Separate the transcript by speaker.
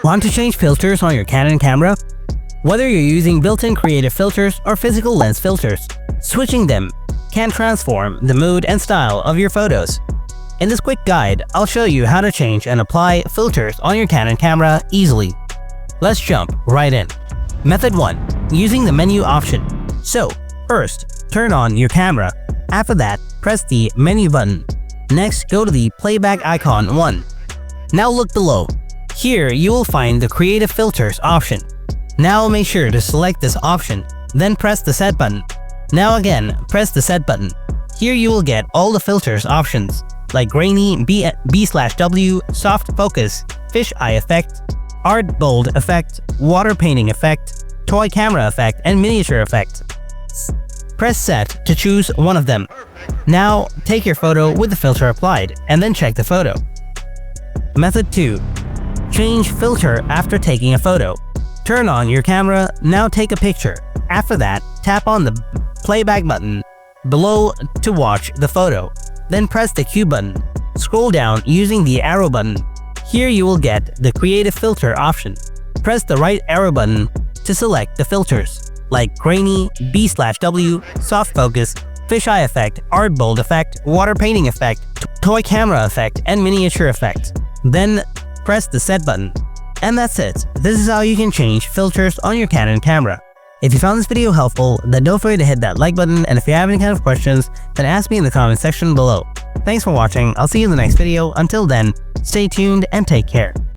Speaker 1: Want to change filters on your Canon camera? Whether you're using built-in creative filters or physical lens filters, switching them can transform the mood and style of your photos. In this quick guide, I'll show you how to change and apply filters on your Canon camera easily. Let's jump right in. Method 1. Using the menu option. So, first, turn on your camera. After that, press the menu button. Next, go to the playback icon 1. Now look below. Here, you will find the Creative Filters option. Now make sure to select this option, then press the Set button. Now again, press the Set button. Here you will get all the filters options, like Grainy, B/W, Soft Focus, Fish Eye Effect, Art Bold Effect, Water Painting Effect, Toy Camera Effect, and Miniature Effect. Press Set to choose one of them. Now, take your photo with the filter applied, and then check the photo. Method 2. Change filter after taking a photo. Turn on your camera, now take a picture. After that, tap on the playback button below to watch the photo. Then press the Q button. Scroll down using the arrow button. Here you will get the Creative Filter option. Press the right arrow button to select the filters, like Grainy, B/W, Soft Focus, Fish Eye Effect, Art Bold Effect, Water Painting Effect, Toy Camera Effect, and Miniature Effect. Then press the Set button. And that's it. This is how you can change filters on your Canon camera. If you found this video helpful, then don't forget to hit that like button, and if you have any kind of questions, then ask me in the comment section below. Thanks for watching, I'll see you in the next video. Until then, stay tuned and take care.